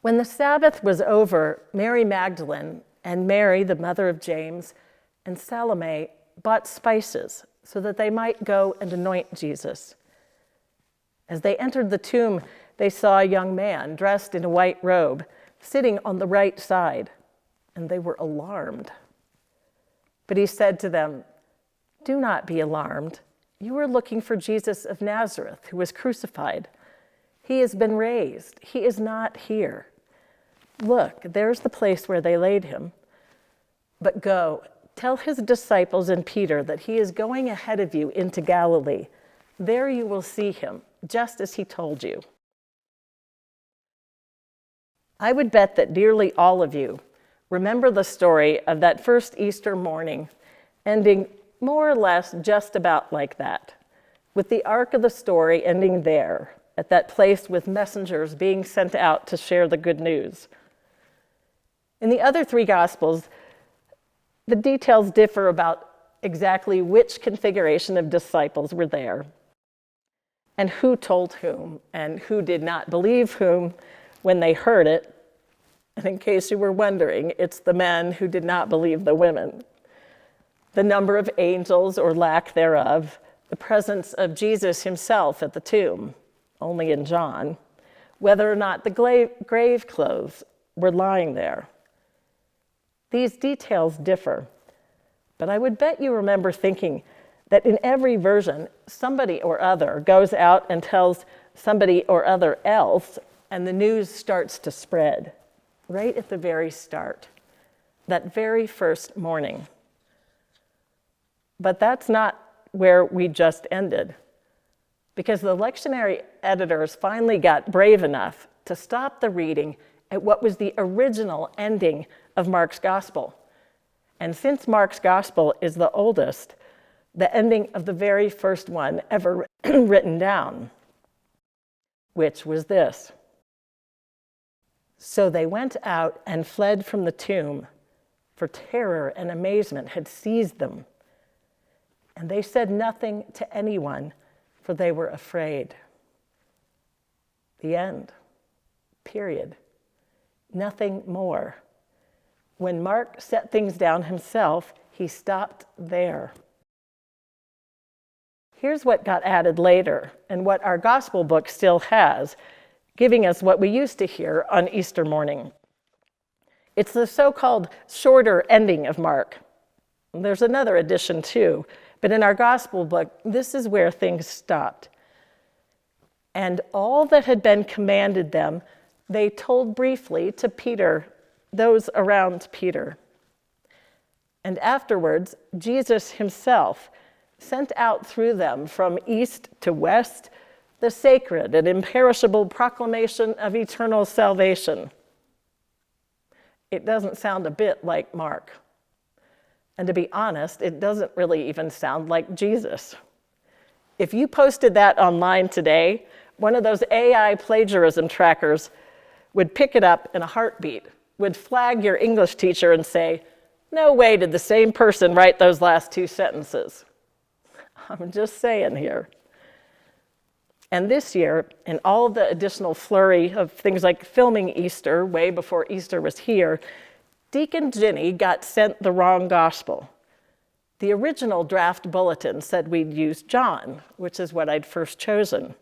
When the Sabbath was over, Mary Magdalene and Mary, the mother of James, and Salome bought spices so that they might go and anoint Jesus. As they entered the tomb, they saw a young man dressed in a white robe, sitting on the right side, and they were alarmed. But he said to them, "Do not be alarmed. You are looking for Jesus of Nazareth, who was crucified. He has been raised. He is not here. Look, there's the place where they laid him. But go, tell his disciples and Peter that he is going ahead of you into Galilee. There you will see him, just as he told you." I would bet that nearly all of you remember the story of that first Easter morning, ending more or less just about like that, with the arc of the story ending there, at that place with messengers being sent out to share the good news. In the other three Gospels, the details differ about exactly which configuration of disciples were there, and who told whom, and who did not believe whom when they heard it. And in case you were wondering, it's the men who did not believe the women. The number of angels, or lack thereof, the presence of Jesus himself at the tomb, only in John, whether or not the grave clothes were lying there. These details differ, but I would bet you remember thinking that in every version, somebody or other goes out and tells somebody or other else, and the news starts to spread right at the very start, that very first morning. But that's not where we just ended, because the lectionary editors finally got brave enough to stop the reading at what was the original ending of Mark's gospel. And since Mark's gospel is the oldest, the ending of the very first one ever written down, which was this: "So they went out and fled from the tomb, for terror and amazement had seized them. And they said nothing to anyone, for they were afraid." The end. Period. Nothing more. When Mark set things down himself, he stopped there. Here's what got added later, and what our gospel book still has, giving us what we used to hear on Easter morning. It's the so-called shorter ending of Mark. There's another edition too, but in our gospel book, this is where things stopped. "And all that had been commanded them, they told briefly to Peter, those around Peter. And afterwards, Jesus himself sent out through them from east to west the sacred and imperishable proclamation of eternal salvation." It doesn't sound a bit like Mark. And to be honest, it doesn't really even sound like Jesus. If you posted that online today, one of those AI plagiarism trackers would pick it up in a heartbeat, would flag your English teacher and say, "No way did the same person write those last two sentences." I'm just saying here. And this year, in all of the additional flurry of things like filming Easter way before Easter was here, Deacon Ginny got sent the wrong gospel. The original draft bulletin said we'd use John, which is what I'd first chosen.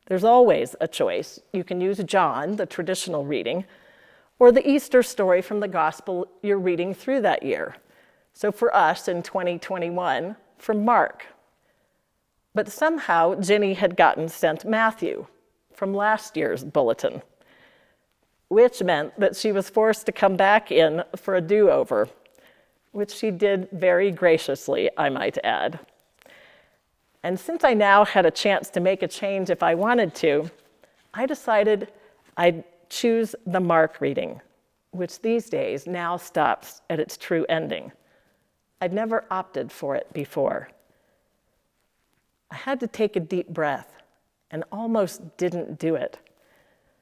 There's always a choice. You can use John, the traditional reading, or the Easter story from the gospel you're reading through that year. So for us in 2021, from Mark. But somehow Ginny had gotten sent Matthew from last year's bulletin, which meant that she was forced to come back in for a do-over, which she did very graciously, I might add. And since I now had a chance to make a change if I wanted to, I decided I'd choose the Mark reading, which these days now stops at its true ending. I'd never opted for it before. I had to take a deep breath and almost didn't do it.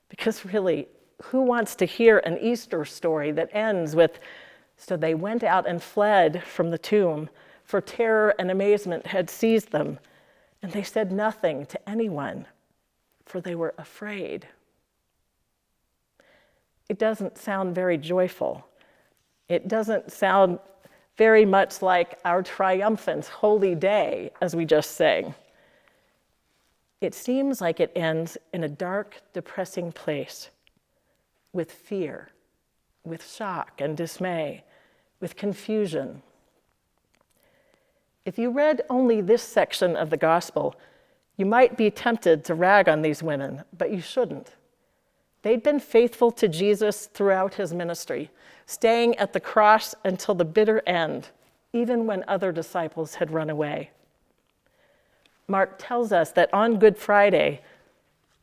Because really, who wants to hear an Easter story that ends with, "So they went out and fled from the tomb, for terror and amazement had seized them, and they said nothing to anyone, for they were afraid"? it doesn't sound very joyful. It doesn't sound very much like our triumphant holy day, as we just sang. It seems like it ends in a dark, depressing place with fear, with shock and dismay, with confusion. If you read only this section of the gospel, you might be tempted to rag on these women, but you shouldn't. They'd been faithful to Jesus throughout his ministry, staying at the cross until the bitter end, even when other disciples had run away. Mark tells us that on Good Friday,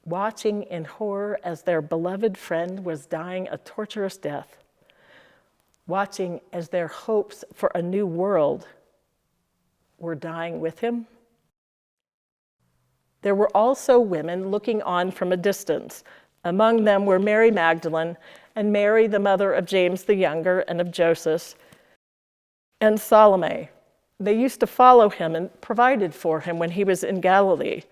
watching in horror as their beloved friend was dying a torturous death, watching as their hopes for a new world were dying with him. There were also women looking on from a distance. Among them were Mary Magdalene and Mary, the mother of James the Younger and of Joseph, and Salome. They used to follow him and provided for him when he was in Galilee.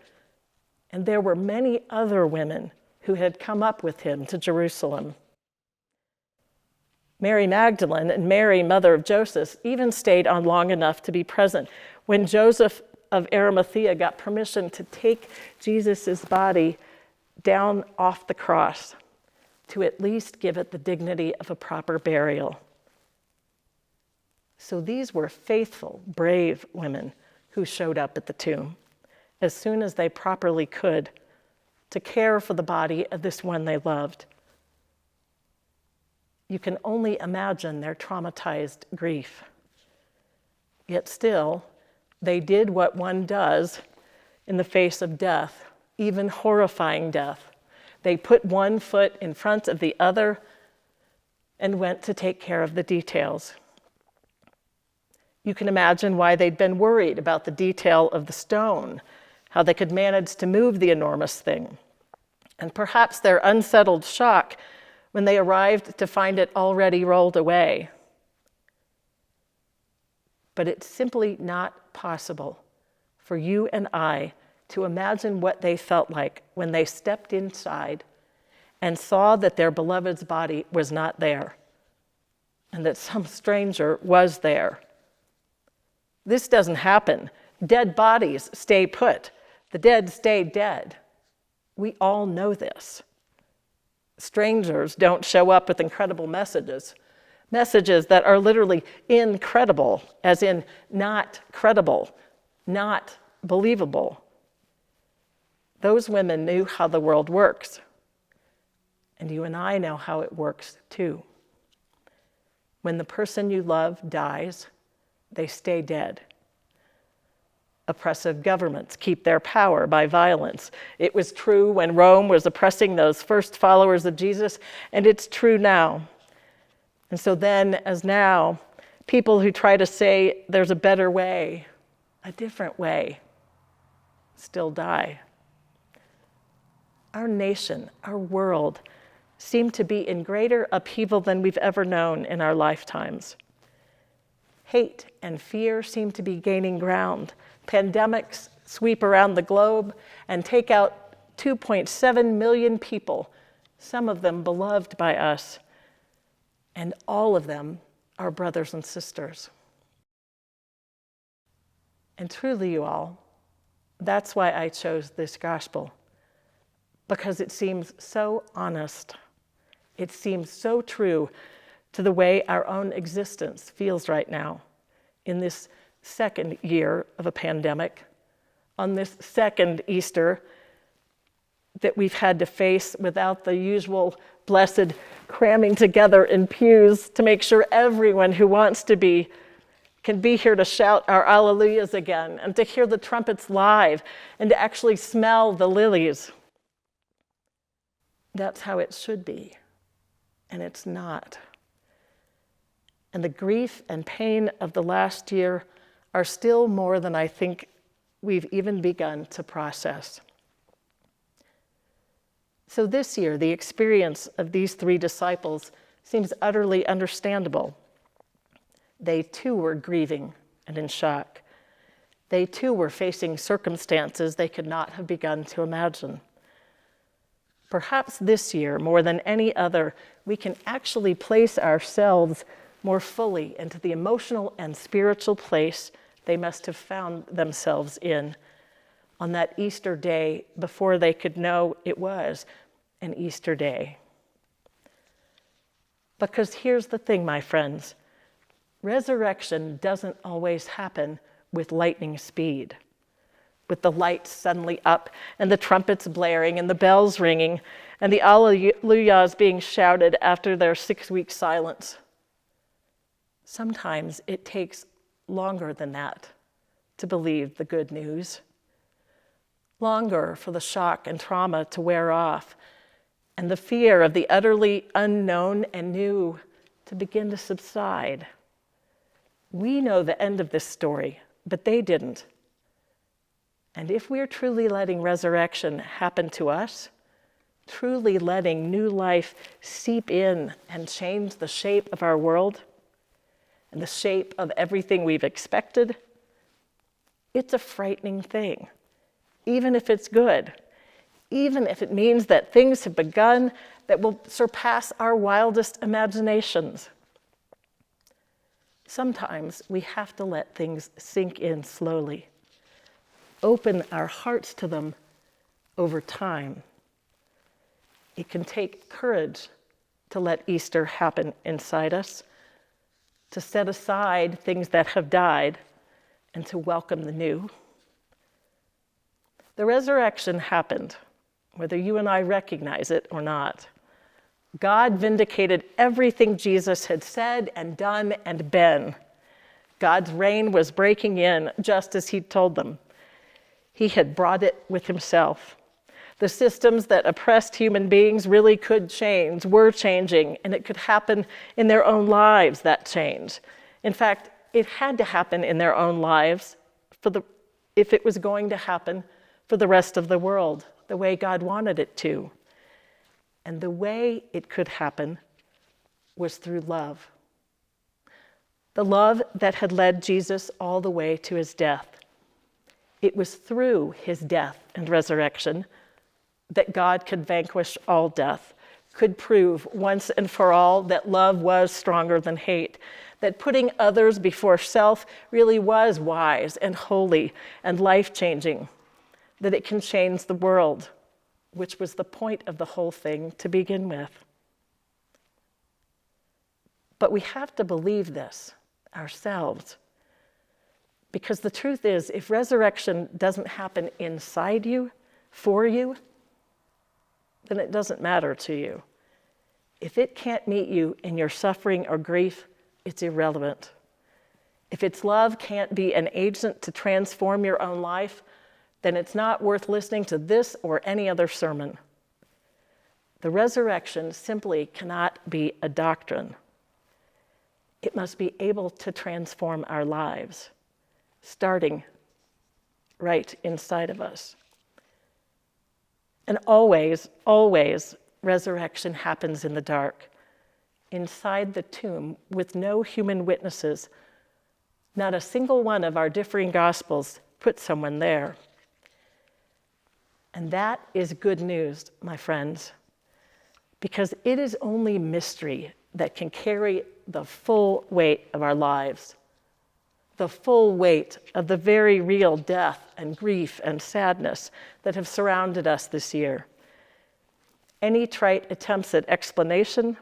And there were many other women who had come up with him to Jerusalem. Mary Magdalene and Mary, mother of Joseph, even stayed on long enough to be present when Joseph of Arimathea got permission to take Jesus' body down off the cross to at least give it the dignity of a proper burial. So these were faithful, brave women who showed up at the tomb as soon as they properly could to care for the body of this one they loved. You can only imagine their traumatized grief. Yet still, they did what one does in the face of death, even horrifying death. They put one foot in front of the other and went to take care of the details. You can imagine why they'd been worried about the detail of the stone, how they could manage to move the enormous thing, and perhaps their unsettled shock when they arrived to find it already rolled away. But it's simply not possible for you and I to imagine what they felt like when they stepped inside and saw that their beloved's body was not there and that some stranger was there. This doesn't happen. Dead bodies stay put. The dead stay dead. We all know this. Strangers don't show up with incredible messages that are literally incredible, as in not credible, not believable. Those women knew how the world works, and you and I know how it works too. When the person you love dies, they stay dead. Oppressive governments keep their power by violence. It was true when Rome was oppressing those first followers of Jesus, and it's true now. And so then, as now, people who try to say there's a better way, a different way, still die. Our nation, our world, seem to be in greater upheaval than we've ever known in our lifetimes. Hate and fear seem to be gaining ground. Pandemics sweep around the globe and take out 2.7 million people, some of them beloved by us, and all of them are brothers and sisters. And truly, you all, that's why I chose this gospel, because it seems so honest. It seems so true to the way our own existence feels right now in this second year of a pandemic, on this second Easter that we've had to face without the usual blessed cramming together in pews to make sure everyone who wants to be can be here to shout our alleluias again and to hear the trumpets live and to actually smell the lilies. That's how it should be, and it's not. And the grief and pain of the last year are still more than I think we've even begun to process. So this year, the experience of these three disciples seems utterly understandable. They too were grieving and in shock. They too were facing circumstances they could not have begun to imagine. Perhaps this year, more than any other, we can actually place ourselves more fully into the emotional and spiritual place they must have found themselves in on that Easter day before they could know it was an Easter day. Because here's the thing, my friends, resurrection doesn't always happen with lightning speed, with the lights suddenly up and the trumpets blaring and the bells ringing and the alleluias being shouted after their 6-week silence. Sometimes it takes longer than that to believe the good news. Longer for the shock and trauma to wear off and the fear of the utterly unknown and new to begin to subside. We know the end of this story, but they didn't. And if we're truly letting resurrection happen to us, truly letting new life seep in and change the shape of our world and the shape of everything we've expected, it's a frightening thing, even if it's good, even if it means that things have begun that will surpass our wildest imaginations. Sometimes we have to let things sink in slowly, open our hearts to them over time. It can take courage to let Easter happen inside us, to set aside things that have died, and to welcome the new. The resurrection happened, whether you and I recognize it or not. God vindicated everything Jesus had said and done and been. God's reign was breaking in just as he'd told them. He had brought it with himself. The systems that oppressed human beings really could change, were changing, and it could happen in their own lives, that change. In fact, it had to happen in their own lives if it was going to happen for the rest of the world, the way God wanted it to. And the way it could happen was through love. The love that had led Jesus all the way to his death. It was through his death and resurrection that God could vanquish all death, could prove once and for all that love was stronger than hate, that putting others before self really was wise and holy and life-changing, that it can change the world, which was the point of the whole thing to begin with. But we have to believe this ourselves, because the truth is, if resurrection doesn't happen inside you, for you, then it doesn't matter to you. If it can't meet you in your suffering or grief, it's irrelevant. If its love can't be an agent to transform your own life, then it's not worth listening to this or any other sermon. The resurrection simply cannot be a doctrine. It must be able to transform our lives, starting right inside of us. And always, always, resurrection happens in the dark, inside the tomb with no human witnesses. Not a single one of our differing gospels put someone there. And that is good news, my friends, because it is only mystery that can carry the full weight of our lives, the full weight of the very real death and grief and sadness that have surrounded us this year. Any trite attempts at explanation,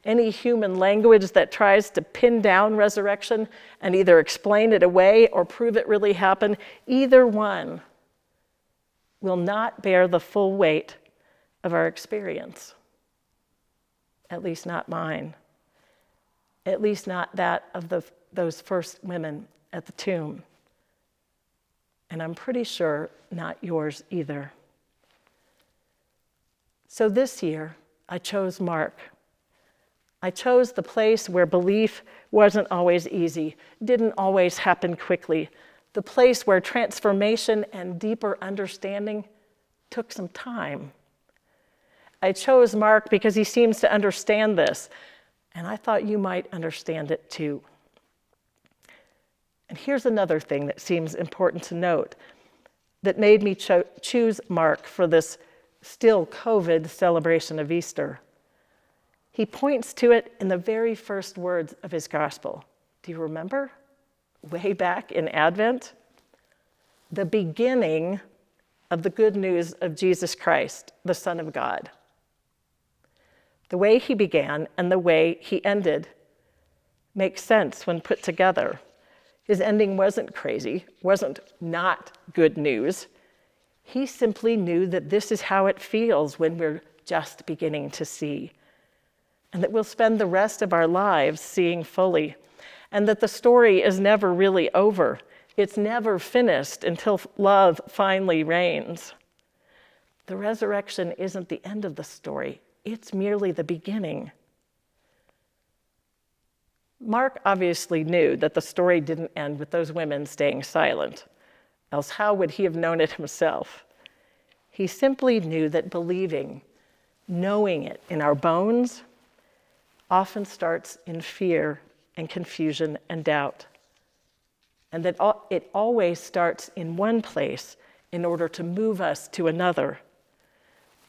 any human language that tries to pin down resurrection and either explain it away or prove it really happened, either one will not bear the full weight of our experience. At least not mine. At least not that of those first women at the tomb. And I'm pretty sure not yours either. So this year, I chose Mark. I chose the place where belief wasn't always easy, didn't always happen quickly, the place where transformation and deeper understanding took some time. I chose Mark because he seems to understand this, and I thought you might understand it too. And here's another thing that seems important to note that made me choose Mark for this still COVID celebration of Easter. He points to it in the very first words of his gospel. Do you remember? Way back in Advent, the beginning of the good news of Jesus Christ, the Son of God. The way he began and the way he ended makes sense when put together. His ending wasn't crazy, wasn't not good news. He simply knew that this is how it feels when we're just beginning to see, and that we'll spend the rest of our lives seeing fully, and that the story is never really over. It's never finished until love finally reigns. The resurrection isn't the end of the story. It's merely the beginning. Mark obviously knew that the story didn't end with those women staying silent, else how would he have known it himself? He simply knew that believing, knowing it in our bones, often starts in fear and confusion and doubt, and that it always starts in one place in order to move us to another,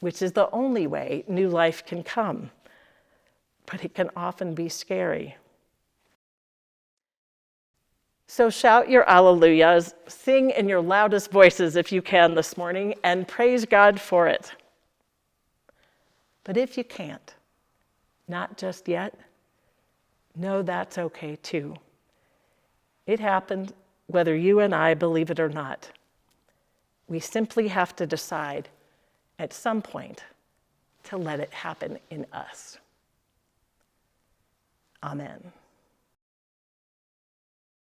which is the only way new life can come, but it can often be scary. So shout your alleluias, sing in your loudest voices if you can this morning, and praise God for it. But if you can't, not just yet, know that's okay too. It happened whether you and I believe it or not. We simply have to decide at some point to let it happen in us. Amen.